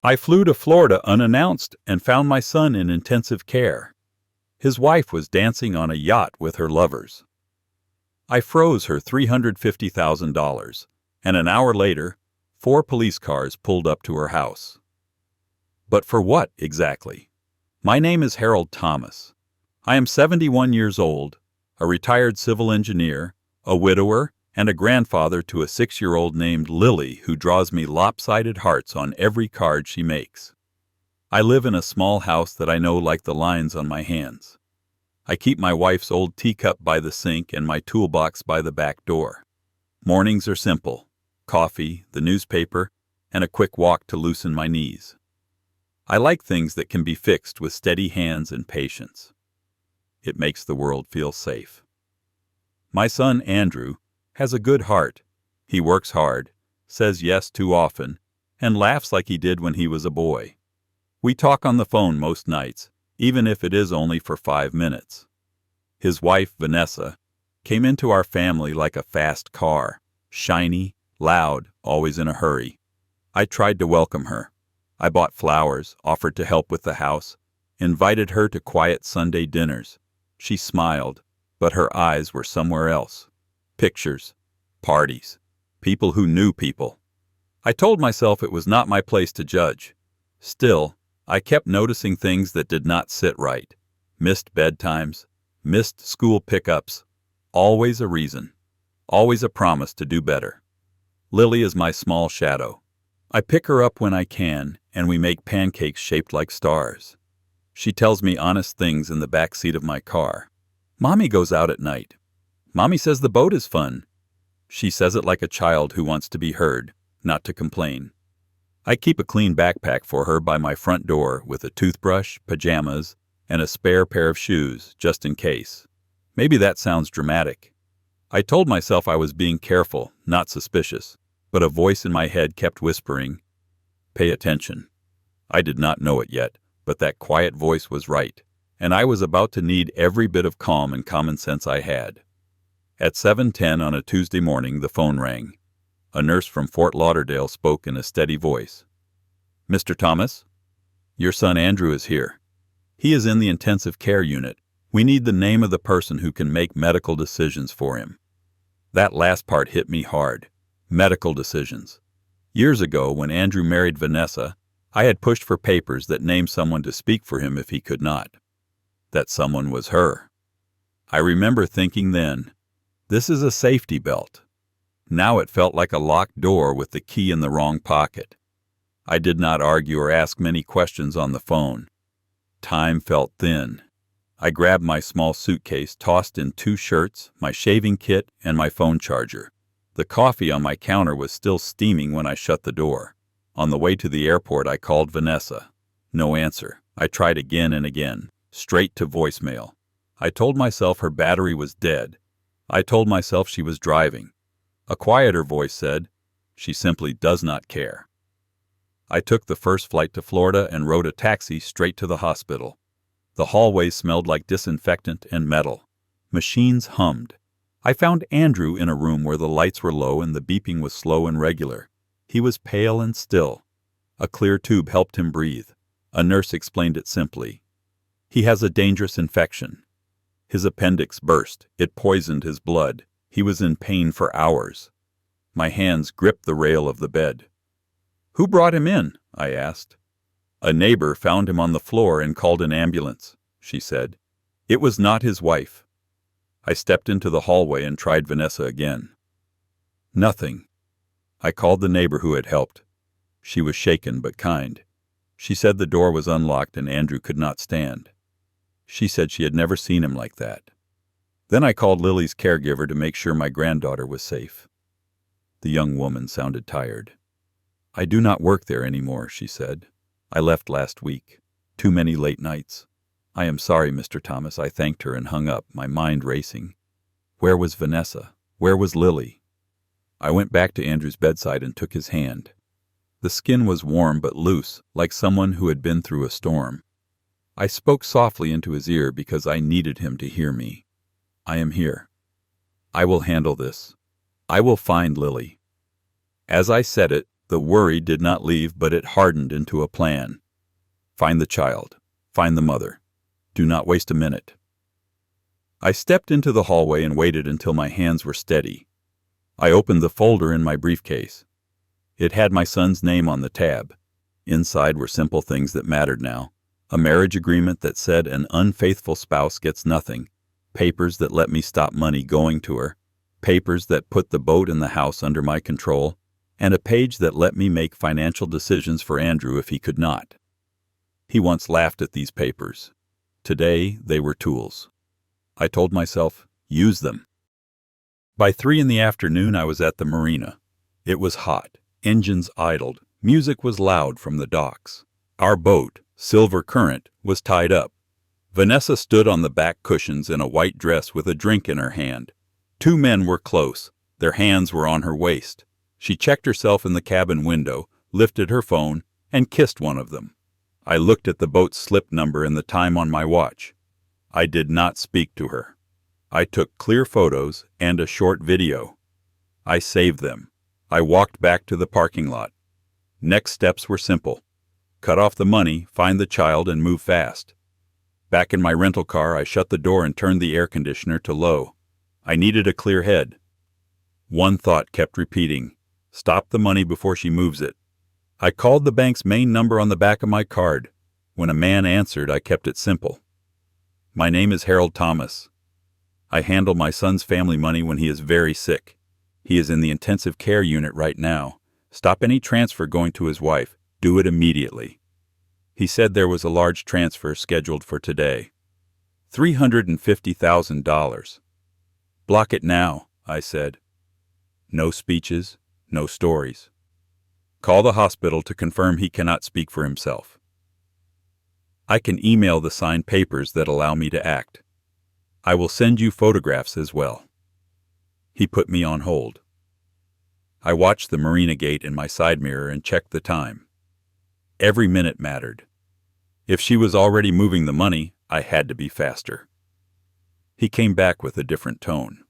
I flew to Florida unannounced and found my son in intensive care. His wife was dancing on a yacht with her lovers. I froze her $350,000, and an hour later, 4 police cars pulled up to her house. But for what, exactly? My name is Harold Thomas. I am 71 years old, a retired civil engineer, a widower, and a grandfather to a 6-year-old named Lily who draws me lopsided hearts on every card she makes. I live in a small house that I know like the lines on my hands. I keep my wife's old teacup by the sink and my toolbox by the back door. Mornings are simple: coffee, the newspaper, and a quick walk to loosen my knees. I like things that can be fixed with steady hands and patience. It makes the world feel safe. My son, Andrew, has a good heart. He works hard, says yes too often, and laughs like he did when he was a boy. We talk on the phone most nights, even if it is only for 5 minutes. His wife, Vanessa, came into our family like a fast car, shiny, loud, always in a hurry. I tried to welcome her. I bought flowers, offered to help with the house, invited her to quiet Sunday dinners. She smiled, but her eyes were somewhere else. Pictures, parties, people who knew people. I told myself it was not my place to judge. Still, I kept noticing things that did not sit right. Missed bedtimes, missed school pickups. Always a reason. Always a promise to do better. Lily is my small shadow. I pick her up when I can, and we make pancakes shaped like stars. She tells me honest things in the back seat of my car. Mommy goes out at night. Mommy says the boat is fun. She says it like a child who wants to be heard, not to complain. I keep a clean backpack for her by my front door with a toothbrush, pajamas, and a spare pair of shoes, just in case. Maybe that sounds dramatic. I told myself I was being careful, not suspicious, but a voice in my head kept whispering, "Pay attention." I did not know it yet, but that quiet voice was right, and I was about to need every bit of calm and common sense I had. At 7:10 on a Tuesday morning, the phone rang. A nurse from Fort Lauderdale spoke in a steady voice. "Mr. Thomas, your son Andrew is here. He is in the intensive care unit. We need the name of the person who can make medical decisions for him." That last part hit me hard. Medical decisions. Years ago, when Andrew married Vanessa, I had pushed for papers that named someone to speak for him if he could not. That someone was her. I remember thinking then, this is a safety belt. Now it felt like a locked door with the key in the wrong pocket. I did not argue or ask many questions on the phone. Time felt thin. I grabbed my small suitcase, tossed in 2 shirts, my shaving kit, and my phone charger. The coffee on my counter was still steaming when I shut the door. On the way to the airport, I called Vanessa. No answer. I tried again and again, straight to voicemail. I told myself her battery was dead. I told myself she was driving. A quieter voice said, "She simply does not care." I took the first flight to Florida and rode a taxi straight to the hospital. The hallways smelled like disinfectant and metal. Machines hummed. I found Andrew in a room where the lights were low and the beeping was slow and regular. He was pale and still. A clear tube helped him breathe. A nurse explained it simply. "He has a dangerous infection. His appendix burst. It poisoned his blood. He was in pain for hours." My hands gripped the rail of the bed. "Who brought him in?" I asked. "A neighbor found him on the floor and called an ambulance," she said. "It was not his wife." I stepped into the hallway and tried Vanessa again. Nothing. I called the neighbor who had helped. She was shaken but kind. She said the door was unlocked and Andrew could not stand. She said she had never seen him like that. Then I called Lily's caregiver to make sure my granddaughter was safe. The young woman sounded tired. "I do not work there anymore," she said. "I left last week. Too many late nights. I am sorry, Mr. Thomas." I thanked her and hung up, my mind racing. Where was Vanessa? Where was Lily? I went back to Andrew's bedside and took his hand. The skin was warm but loose, like someone who had been through a storm. I spoke softly into his ear because I needed him to hear me. "I am here. I will handle this. I will find Lily." As I said it, The worry did not leave, but it hardened into a plan. Find the child. Find the mother. Do not waste a minute. I stepped into the hallway and waited until my hands were steady. I opened the folder in my briefcase. It had my son's name on the tab. Inside were simple things that mattered now. A marriage agreement that said an unfaithful spouse gets nothing. Papers that let me stop money going to her. Papers that put the boat and the house under my control. And a page that let me make financial decisions for Andrew if he could not. He once laughed at these papers. Today, they were tools. I told myself, use them. By 3 p.m, I was at the marina. It was hot. Engines idled. Music was loud from the docks. Our boat, Silver Current, was tied up. Vanessa stood on the back cushions in a white dress with a drink in her hand. 2 men were close. Their hands were on her waist. She checked herself in the cabin window, lifted her phone, and kissed one of them. I looked at the boat's slip number and the time on my watch. I did not speak to her. I took clear photos and a short video. I saved them. I walked back to the parking lot. Next steps were simple. Cut off the money, find the child, and move fast. Back in my rental car, I shut the door and turned the air conditioner to low. I needed a clear head. One thought kept repeating. Stop the money before she moves it. I called the bank's main number on the back of my card. When a man answered, I kept it simple. My name is Harold Thomas. I handle my son's family money when he is very sick. He is in the intensive care unit right now. Stop any transfer going to his wife. Do it immediately. He said there was a large transfer scheduled for today. $350,000. Block it now, I said. No speeches, no stories. Call the hospital to confirm he cannot speak for himself. I can email the signed papers that allow me to act. I will send you photographs as well. He put me on hold. I watched the marina gate in my side mirror and checked the time. Every minute mattered. If she was already moving the money, I had to be faster. He came back with a different tone.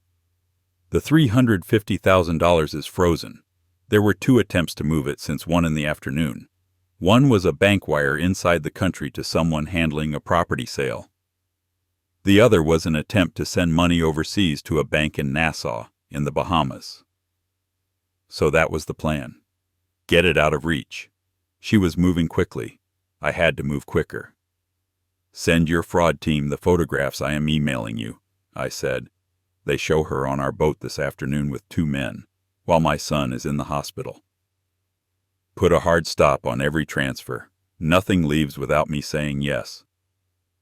The $350,000 is frozen. There were 2 attempts to move it since 1 p.m. One was a bank wire inside the country to someone handling a property sale. The other was an attempt to send money overseas to a bank in Nassau, in the Bahamas. So that was the plan. Get it out of reach. She was moving quickly. I had to move quicker. Send your fraud team the photographs I am emailing you, I said. They show her on our boat this afternoon with 2 men, while my son is in the hospital. Put a hard stop on every transfer. Nothing leaves without me saying yes.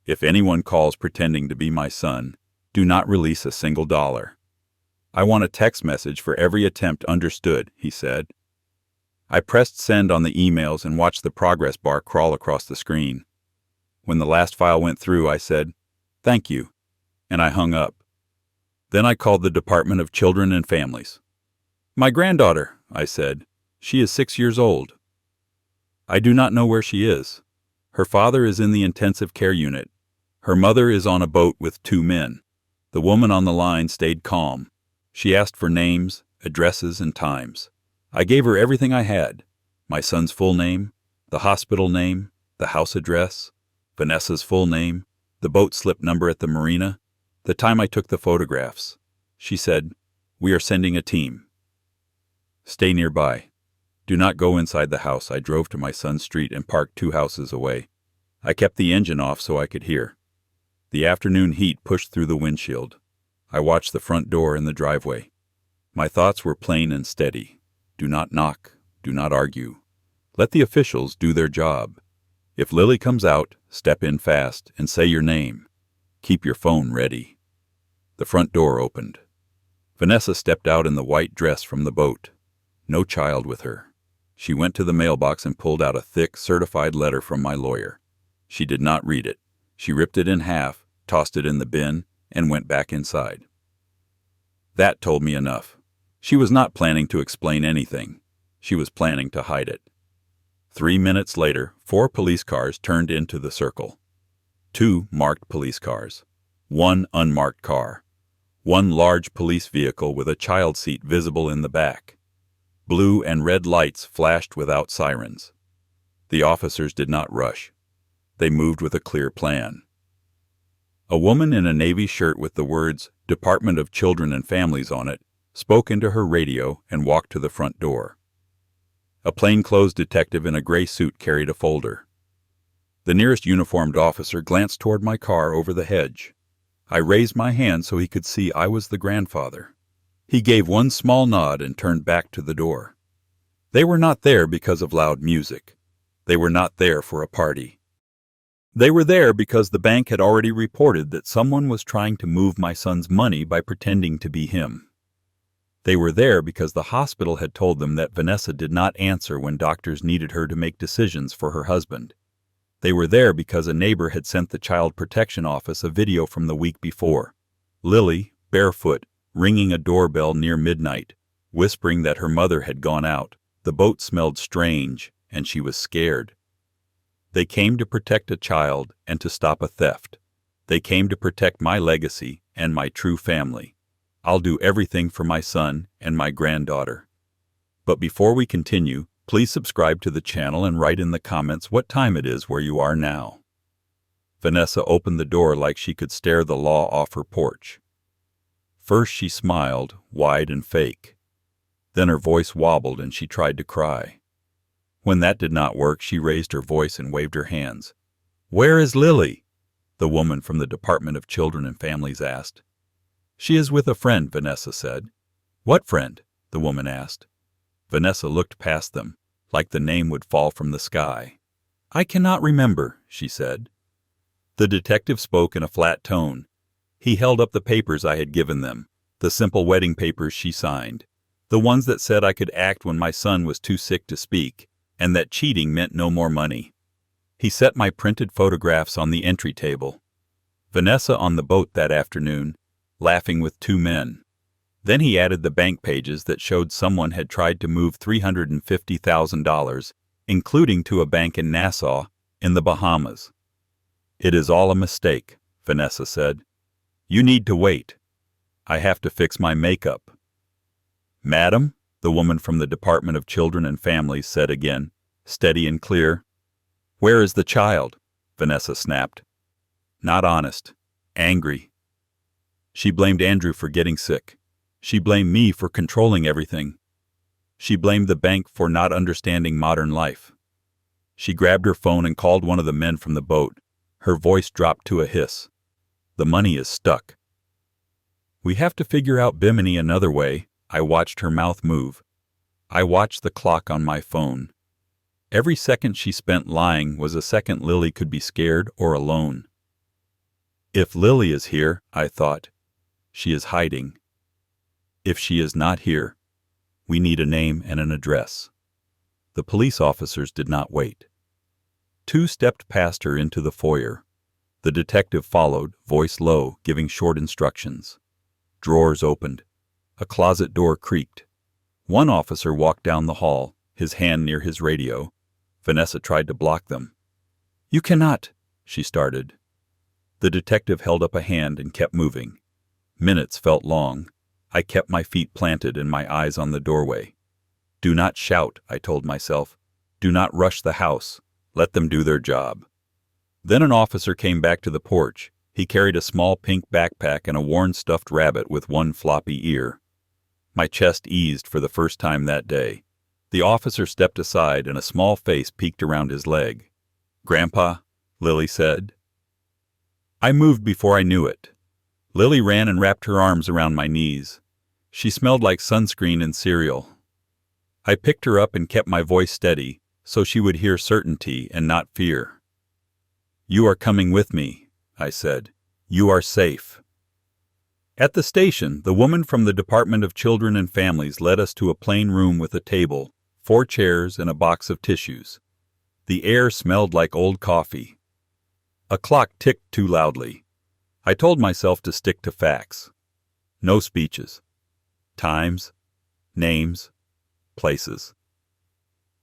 If anyone calls pretending to be my son, do not release a single dollar. I want a text message for every attempt, understood, he said. I pressed send on the emails and watched the progress bar crawl across the screen. When the last file went through, I said, "Thank you," and I hung up. Then I called the Department of Children and Families. "My granddaughter," I said. "She is 6 years old." "I do not know where she is. Her father is in the intensive care unit. Her mother is on a boat with 2 men. The woman on the line stayed calm. She asked for names, addresses, and times. I gave her everything I had. My son's full name, the hospital name, the house address, Vanessa's full name, the boat slip number at the marina, the time I took the photographs. She said, 'We are sending a team. Stay nearby. Do not go inside the house.' I drove to my son's street and parked 2 houses away. I kept the engine off so I could hear. The afternoon heat pushed through the windshield. I watched the front door and the driveway. My thoughts were plain and steady. Do not knock. Do not argue. Let the officials do their job. If Lily comes out, step in fast and say your name. Keep your phone ready. The front door opened. Vanessa stepped out in the white dress from the boat. No child with her. She went to the mailbox and pulled out a thick, certified letter from my lawyer. She did not read it. She ripped it in half, tossed it in the bin, and went back inside. That told me enough. She was not planning to explain anything. She was planning to hide it. 3 minutes later, 4 police cars turned into the circle. 2 marked police cars. 1 unmarked car. 1 large police vehicle with a child seat visible in the back. Blue and red lights flashed without sirens. The officers did not rush. They moved with a clear plan. A woman in a navy shirt with the words Department of Children and Families on it spoke into her radio and walked to the front door. A plainclothes detective in a gray suit carried a folder. The nearest uniformed officer glanced toward my car over the hedge. I raised my hand so he could see I was the grandfather. He gave one small nod and turned back to the door. They were not there because of loud music. They were not there for a party. They were there because the bank had already reported that someone was trying to move my son's money by pretending to be him. They were there because the hospital had told them that Vanessa did not answer when doctors needed her to make decisions for her husband. They were there because a neighbor had sent the Child Protection Office a video from the week before. Lily, barefoot, ringing a doorbell near midnight, whispering that her mother had gone out. The boat smelled strange, and she was scared. They came to protect a child and to stop a theft. They came to protect my legacy and my true family. I'll do everything for my son and my granddaughter. But before we continue, please subscribe to the channel and write in the comments what time it is where you are now. Vanessa opened the door like she could stare the law off her porch. First she smiled, wide and fake. Then her voice wobbled and she tried to cry. When that did not work, she raised her voice and waved her hands. "Where is Lily?" the woman from the Department of Children and Families asked. "She is with a friend," Vanessa said. "What friend?" the woman asked. Vanessa looked past them, like the name would fall from the sky. "I cannot remember," she said. The detective spoke in a flat tone. He held up the papers I had given them, the simple wedding papers she signed, the ones that said I could act when my son was too sick to speak, and that cheating meant no more money. He set my printed photographs on the entry table. Vanessa on the boat that afternoon, laughing with two men. Then he added the bank pages that showed someone had tried to move $350,000, including to a bank in Nassau, in the Bahamas. "It is all a mistake," Vanessa said. "You need to wait. I have to fix my makeup." "Madam," the woman from the Department of Children and Families said again, steady and clear. "Where is the child?" Vanessa snapped. Not honest. Angry. She blamed Andrew for getting sick. She blamed me for controlling everything. She blamed the bank for not understanding modern life. She grabbed her phone and called one of the men from the boat. Her voice dropped to a hiss. "The money is stuck." "We have to figure out Bimini another way." I watched her mouth move. I watched the clock on my phone. Every second she spent lying was a second Lily could be scared or alone. If Lily is here, I thought, she is hiding. If she is not here, we need a name and an address. The police officers did not wait. Two stepped past her into the foyer. The detective followed, voice low, giving short instructions. Drawers opened. A closet door creaked. One officer walked down the hall, his hand near his radio. Vanessa tried to block them. "You cannot," she started. The detective held up a hand and kept moving. Minutes felt long. I kept my feet planted and my eyes on the doorway. "Do not shout," I told myself. "Do not rush the house. Let them do their job." Then an officer came back to the porch. He carried a small pink backpack and a worn stuffed rabbit with one floppy ear. My chest eased for the first time that day. The officer stepped aside and a small face peeked around his leg. "Grandpa," Lily said. I moved before I knew it. Lily ran and wrapped her arms around my knees. She smelled like sunscreen and cereal. I picked her up and kept my voice steady so she would hear certainty and not fear. "You are coming with me," I said. "You are safe." At the station, the woman from the Department of Children and Families led us to a plain room with a table, 4 chairs, and a box of tissues. The air smelled like old coffee. A clock ticked too loudly. I told myself to stick to facts. No speeches. Times, names, places.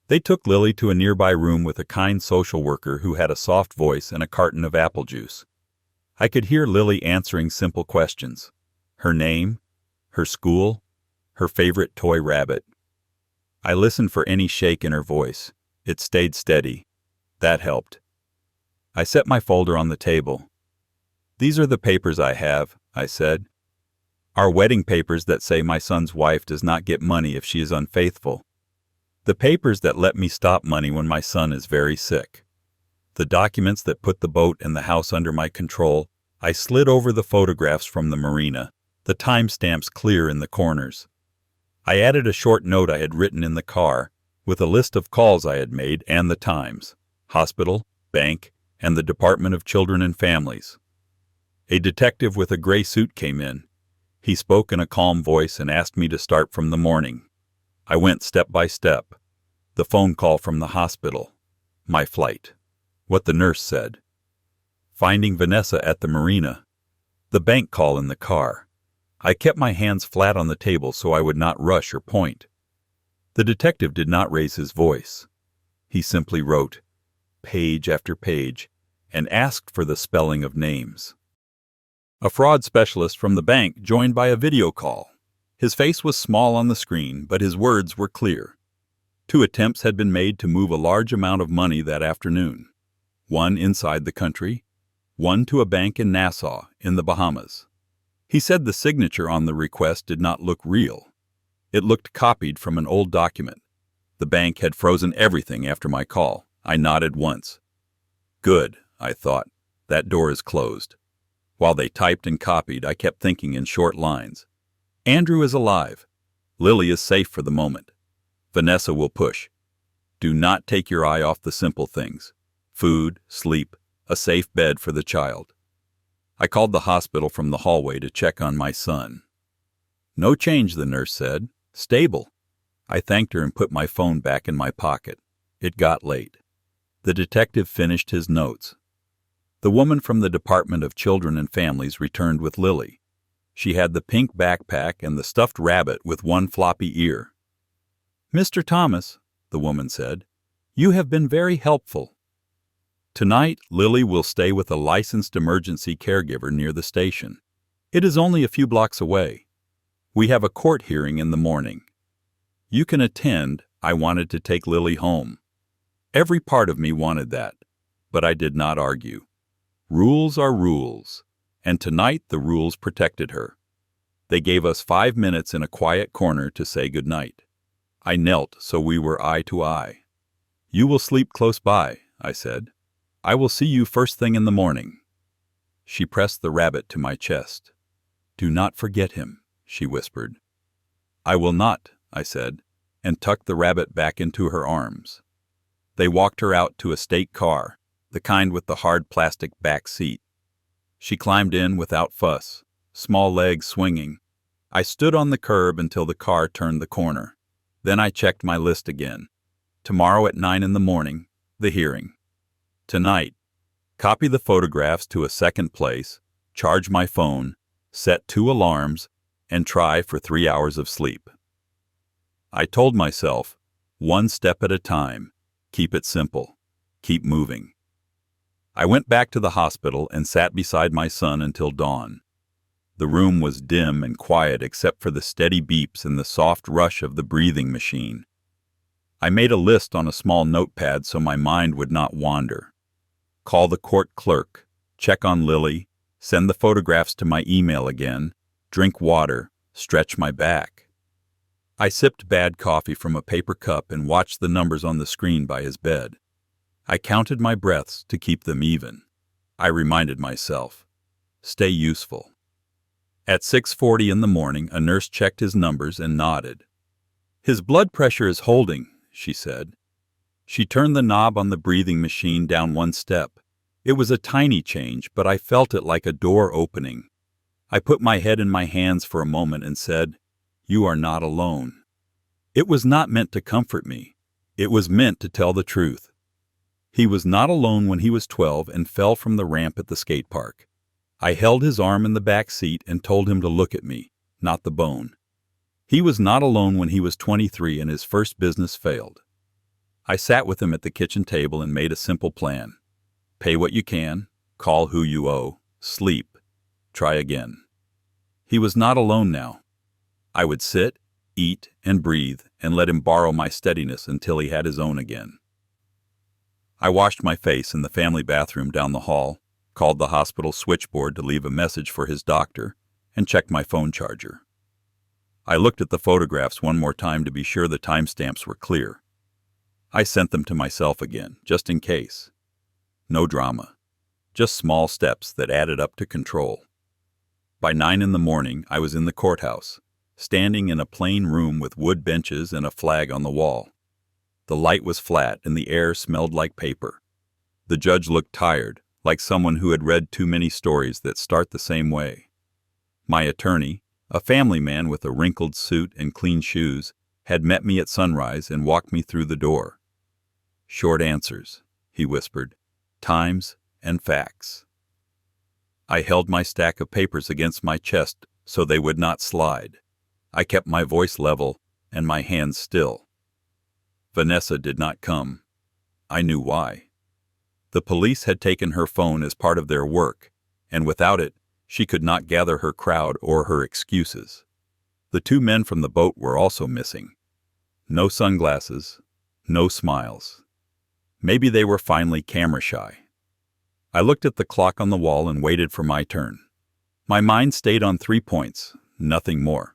They took Lily to a nearby room with a kind social worker who had a soft voice and a carton of apple juice. I could hear Lily answering simple questions. Her name, her school, her favorite toy rabbit. I listened for any shake in her voice. It stayed steady. That helped. I set my folder on the table. "These are the papers I have," I said. "Our wedding papers that say my son's wife does not get money if she is unfaithful. The papers that let me stop money when my son is very sick. The documents that put the boat and the house under my control." I slid over the photographs from the marina, the timestamps clear in the corners. I added a short note I had written in the car, with a list of calls I had made and the times: hospital, bank, and the Department of Children and Families. A detective with a gray suit came in. He spoke in a calm voice and asked me to start from the morning. I went step by step. The phone call from the hospital. My flight. What the nurse said. Finding Vanessa at the marina. The bank call in the car. I kept my hands flat on the table so I would not rush or point. The detective did not raise his voice. He simply wrote, page after page, and asked for the spelling of names. A fraud specialist from the bank joined by a video call. His face was small on the screen, but his words were clear. 2 attempts had been made to move a large amount of money that afternoon. 1 inside the country, 1 to a bank in Nassau, in the Bahamas. He said the signature on the request did not look real. It looked copied from an old document. The bank had frozen everything after my call. I nodded once. Good, I thought. That door is closed. While they typed and copied, I kept thinking in short lines. Andrew is alive. Lily is safe for the moment. Vanessa will push. Do not take your eye off the simple things. Food, sleep, a safe bed for the child. I called the hospital from the hallway to check on my son. No change, the nurse said. Stable. I thanked her and put my phone back in my pocket. It got late. The detective finished his notes. The woman from the Department of Children and Families returned with Lily. She had the pink backpack and the stuffed rabbit with 1 floppy ear. Mr. Thomas, the woman said, you have been very helpful. Tonight, Lily will stay with a licensed emergency caregiver near the station. It is only a few blocks away. We have a court hearing in the morning. You can attend. I wanted to take Lily home. Every part of me wanted that, but I did not argue. Rules are rules, and tonight the rules protected her. They gave us 5 minutes in a quiet corner to say goodnight. I knelt so we were eye to eye. You will sleep close by, I said. I will see you first thing in the morning. She pressed the rabbit to my chest. Do not forget him, she whispered. I will not, I said, and tucked the rabbit back into her arms. They walked her out to a state car, the kind with the hard plastic back seat. She climbed in without fuss, small legs swinging. I stood on the curb until the car turned the corner. Then I checked my list again. Tomorrow at 9 in the morning, the hearing. Tonight, copy the photographs to a second place, charge my phone, set 2 alarms, and try for 3 hours of sleep. I told myself, 1 step at a time, keep it simple, keep moving. I went back to the hospital and sat beside my son until dawn. The room was dim and quiet except for the steady beeps and the soft rush of the breathing machine. I made a list on a small notepad so my mind would not wander. Call the court clerk, check on Lily, send the photographs to my email again, drink water, stretch my back. I sipped bad coffee from a paper cup and watched the numbers on the screen by his bed. I counted my breaths to keep them even. I reminded myself, stay useful. At 6:40 in the morning, a nurse checked his numbers and nodded. His blood pressure is holding, she said. She turned the knob on the breathing machine down 1 step. It was a tiny change, but I felt it like a door opening. I put my head in my hands for a moment and said, you are not alone. It was not meant to comfort me. It was meant to tell the truth. He was not alone when he was 12 and fell from the ramp at the skate park. I held his arm in the back seat and told him to look at me, not the bone. He was not alone when he was 23 and his first business failed. I sat with him at the kitchen table and made a simple plan. Pay what you can, call who you owe, sleep, try again. He was not alone now. I would sit, eat, and breathe, and let him borrow my steadiness until he had his own again. I washed my face in the family bathroom down the hall, called the hospital switchboard to leave a message for his doctor, and checked my phone charger. I looked at the photographs one more time to be sure the timestamps were clear. I sent them to myself again, just in case. No drama. Just small steps that added up to control. By 9 in the morning, I was in the courthouse, standing in a plain room with wood benches and a flag on the wall. The light was flat and the air smelled like paper. The judge looked tired, like someone who had read too many stories that start the same way. My attorney, a family man with a wrinkled suit and clean shoes, had met me at sunrise and walked me through the door. "Short answers," he whispered, "times and facts." I held my stack of papers against my chest so they would not slide. I kept my voice level and my hands still. Vanessa did not come. I knew why. The police had taken her phone as part of their work, and without it, she could not gather her crowd or her excuses. The 2 men from the boat were also missing. No sunglasses, no smiles. Maybe they were finally camera shy. I looked at the clock on the wall and waited for my turn. My mind stayed on 3 points, nothing more.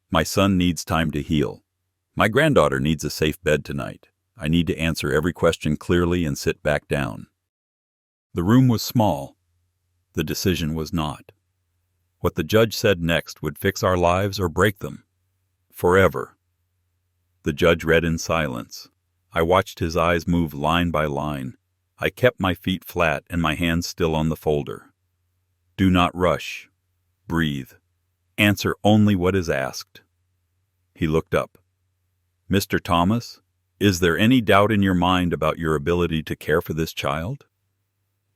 My son needs time to heal. My granddaughter needs a safe bed tonight. I need to answer every question clearly and sit back down. The room was small. The decision was not. What the judge said next would fix our lives or break them. Forever. The judge read in silence. I watched his eyes move line by line. I kept my feet flat and my hands still on the folder. Do not rush. Breathe. Answer only what is asked. He looked up. "Mr. Thomas, is there any doubt in your mind about your ability to care for this child?"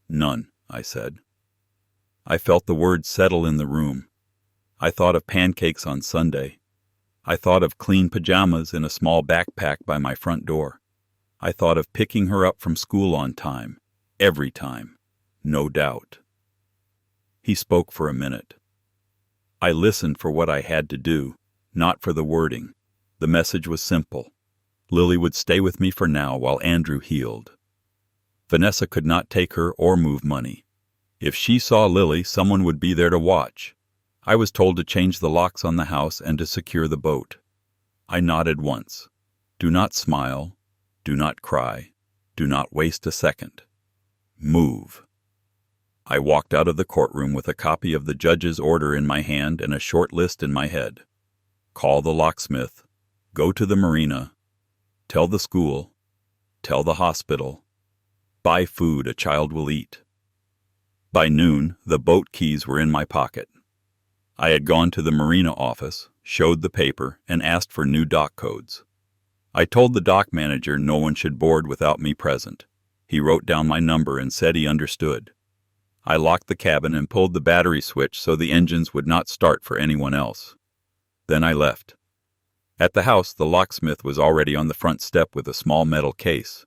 "None," I said. I felt the words settle in the room. I thought of pancakes on Sunday. I thought of clean pajamas in a small backpack by my front door. I thought of picking her up from school on time, every time, no doubt. He spoke for a minute. I listened for what I had to do, not for the wording. The message was simple. Lily would stay with me for now while Andrew healed. Vanessa could not take her or move money. If she saw Lily, someone would be there to watch. I was told to change the locks on the house and to secure the boat. I nodded once. Do not smile. Do not cry. Do not waste a second. Move. I walked out of the courtroom with a copy of the judge's order in my hand and a short list in my head. Call the locksmith. Go to the marina. Tell the school. Tell the hospital. Buy food a child will eat. By noon, the boat keys were in my pocket. I had gone to the marina office, showed the paper, and asked for new dock codes. I told the dock manager no one should board without me present. He wrote down my number and said he understood. I locked the cabin and pulled the battery switch so the engines would not start for anyone else. Then I left. At the house, the locksmith was already on the front step with a small metal case.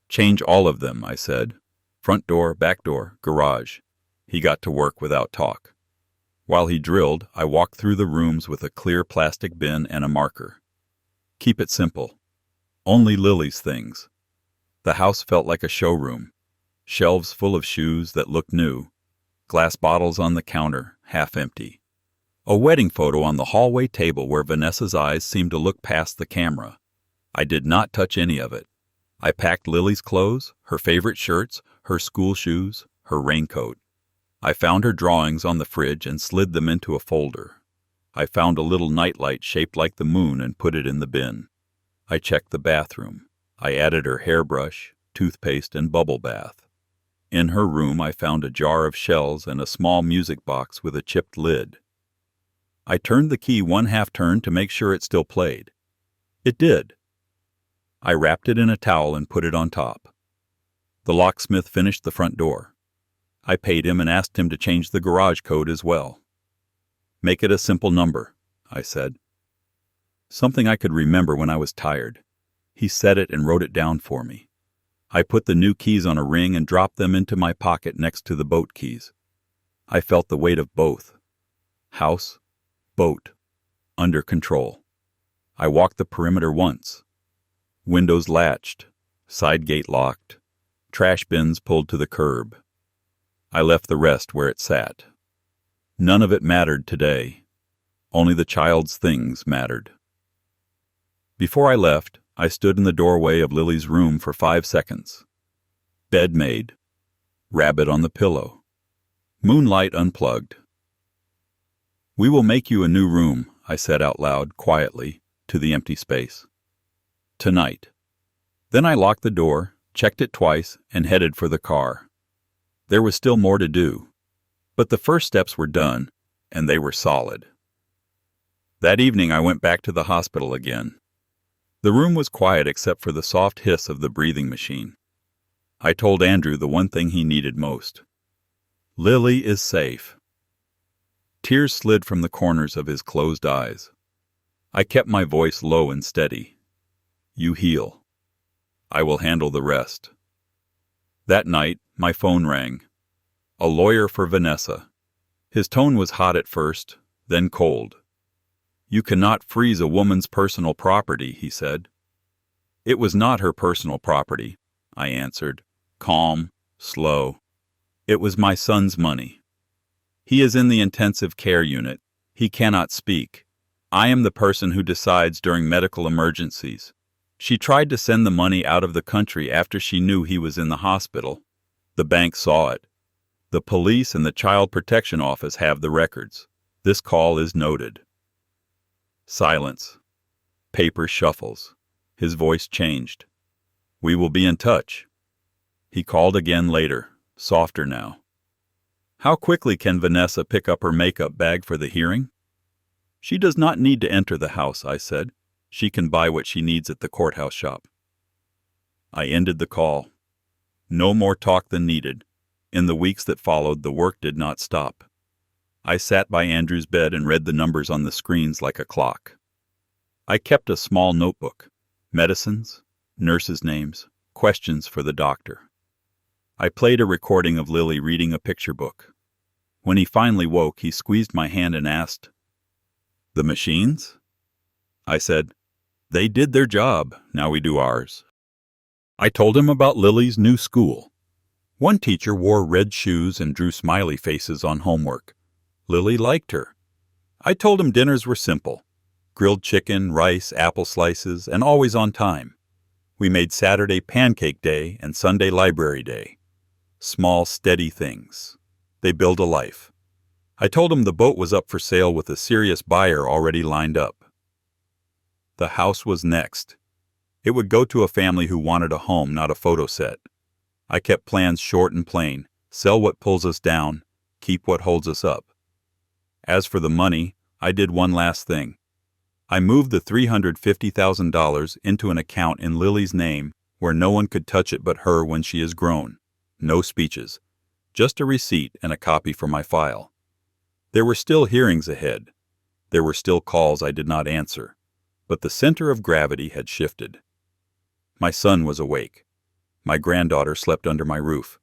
Change all of them, I said. Front door, back door, garage. He got to work without talk. While he drilled, I walked through the rooms with a clear plastic bin and a marker. Keep it simple. Only Lily's things. The house felt like a showroom. Shelves full of shoes that looked new. Glass bottles on the counter, half empty. A wedding photo on the hallway table where Vanessa's eyes seemed to look past the camera. I did not touch any of it. I packed Lily's clothes, her favorite shirts, her school shoes, her raincoat. I found her drawings on the fridge and slid them into a folder. I found a little nightlight shaped like the moon and put it in the bin. I checked the bathroom. I added her hairbrush, toothpaste, and bubble bath. In her room, I found a jar of shells and a small music box with a chipped lid. I turned the key 1/2 turn to make sure it still played. It did. I wrapped it in a towel and put it on top. The locksmith finished the front door. I paid him and asked him to change the garage code as well. Make it a simple number, I said. Something I could remember when I was tired. He said it and wrote it down for me. I put the new keys on a ring and dropped them into my pocket next to the boat keys. I felt the weight of both. House, boat, under control. I walked the perimeter once. Windows latched, side gate locked, trash bins pulled to the curb. I left the rest where it sat. None of it mattered today. Only the child's things mattered. Before I left, I stood in the doorway of Lily's room for 5 seconds. Bed made. Rabbit on the pillow. Moonlight unplugged. "We will make you a new room," I said out loud, quietly, to the empty space. "Tonight." Then I locked the door, checked it twice, and headed for the car. There was still more to do. But the first steps were done, and they were solid. That evening I went back to the hospital again. The room was quiet except for the soft hiss of the breathing machine. I told Andrew the one thing he needed most. Lily is safe. Tears slid from the corners of his closed eyes. I kept my voice low and steady. "You heal. I will handle the rest." That night, my phone rang. A lawyer for Vanessa. His tone was hot at first, then cold. "You cannot freeze a woman's personal property," he said. "It was not her personal property," I answered, calm, slow. "It was my son's money. He is in the intensive care unit. He cannot speak. I am the person who decides during medical emergencies. She tried to send the money out of the country after she knew he was in the hospital. The bank saw it. The police and the Child Protection Office have the records. This call is noted." Silence. Paper shuffles. His voice changed. "We will be in touch." He called again later, softer now. "How quickly can Vanessa pick up her makeup bag for the hearing?" "She does not need to enter the house," I said. "She can buy what she needs at the courthouse shop." I ended the call. No more talk than needed. In the weeks that followed, the work did not stop. I sat by Andrew's bed and read the numbers on the screens like a clock. I kept a small notebook. Medicines, nurses' names, questions for the doctor. I played a recording of Lily reading a picture book. When he finally woke, he squeezed my hand and asked, "The machines?" I said, "They did their job. Now we do ours." I told him about Lily's new school. One teacher wore red shoes and drew smiley faces on homework. Lily liked her. I told him dinners were simple. Grilled chicken, rice, apple slices, and always on time. We made Saturday pancake day and Sunday library day. Small, steady things. They build a life. I told him the boat was up for sale with a serious buyer already lined up. The house was next. It would go to a family who wanted a home, not a photo set. I kept plans short and plain. Sell what pulls us down, keep what holds us up. As for the money, I did one last thing. I moved the $350,000 into an account in Lily's name where no one could touch it but her when she is grown. No speeches. Just a receipt and a copy for my file. There were still hearings ahead. There were still calls I did not answer. But the center of gravity had shifted. My son was awake. My granddaughter slept under my roof.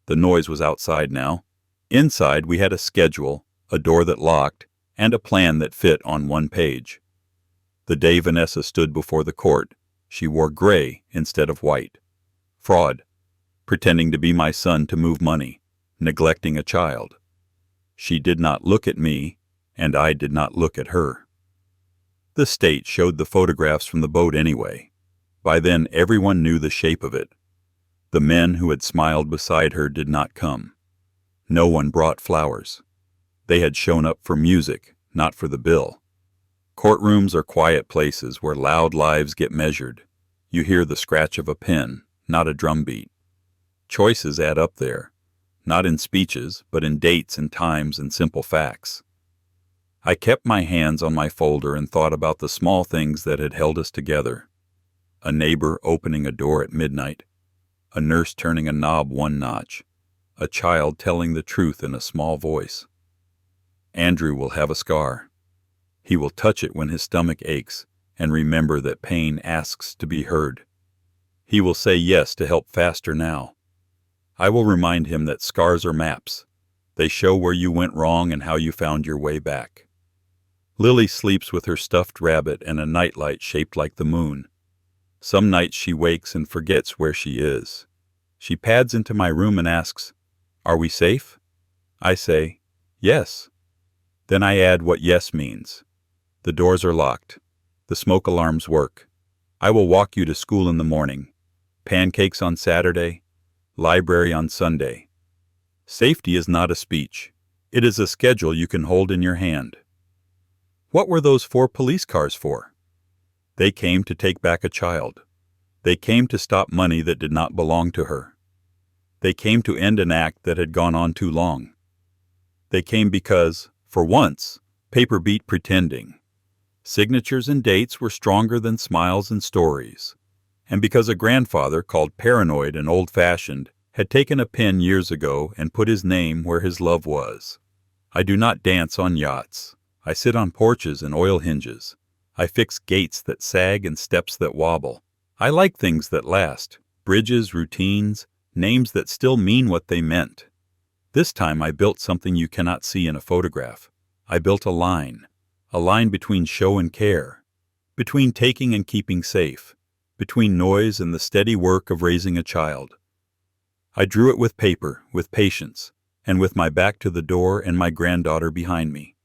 The noise was outside now. Inside we had a schedule, a door that locked, and a plan that fit on one page. The day Vanessa stood before the court, she wore gray instead of white. Fraud. Pretending to be my son to move money. Neglecting a child. She did not look at me, and I did not look at her. The state showed the photographs from the boat anyway. By then everyone knew the shape of it. The men who had smiled beside her did not come. No one brought flowers. They had shown up for music, not for the bill. Courtrooms are quiet places where loud lives get measured. You hear the scratch of a pen, not a drumbeat. Choices add up there, not in speeches, but in dates and times and simple facts. I kept my hands on my folder and thought about the small things that had held us together. A neighbor opening a door at midnight. A nurse turning a knob one notch. A child telling the truth in a small voice. Andrew will have a scar. He will touch it when his stomach aches and remember that pain asks to be heard. He will say yes to help faster now. I will remind him that scars are maps. They show where you went wrong and how you found your way back. Lily sleeps with her stuffed rabbit and a nightlight shaped like the moon. Some nights she wakes and forgets where she is. She pads into my room and asks, "Are we safe?" I say, "Yes." Then I add what yes means. The doors are locked. The smoke alarms work. I will walk you to school in the morning. Pancakes on Saturday. Library on Sunday. Safety is not a speech. It is a schedule you can hold in your hand. What were those 4 police cars for? They came to take back a child. They came to stop money that did not belong to her. They came to end an act that had gone on too long. They came because, for once, paper beat pretending. Signatures and dates were stronger than smiles and stories. And because a grandfather called paranoid and old-fashioned had taken a pen years ago and put his name where his love was. I do not dance on yachts. I sit on porches and oil hinges. I fix gates that sag and steps that wobble. I like things that last, bridges, routines, names that still mean what they meant. This time I built something you cannot see in a photograph. I built a line between show and care, between taking and keeping safe, between noise and the steady work of raising a child. I drew it with paper, with patience, and with my back to the door and my granddaughter behind me.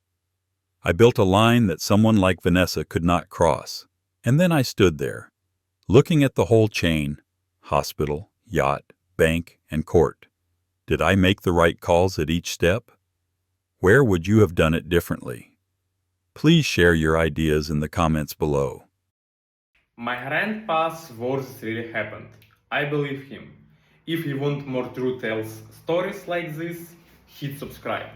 I built a line that someone like Vanessa could not cross, and then I stood there, looking at the whole chain, hospital, yacht, bank, and court. Did I make the right calls at each step? Where would you have done it differently? Please share your ideas in the comments below. My grandpa's words really happened. I believe him. If you want more true tales stories like this, hit subscribe.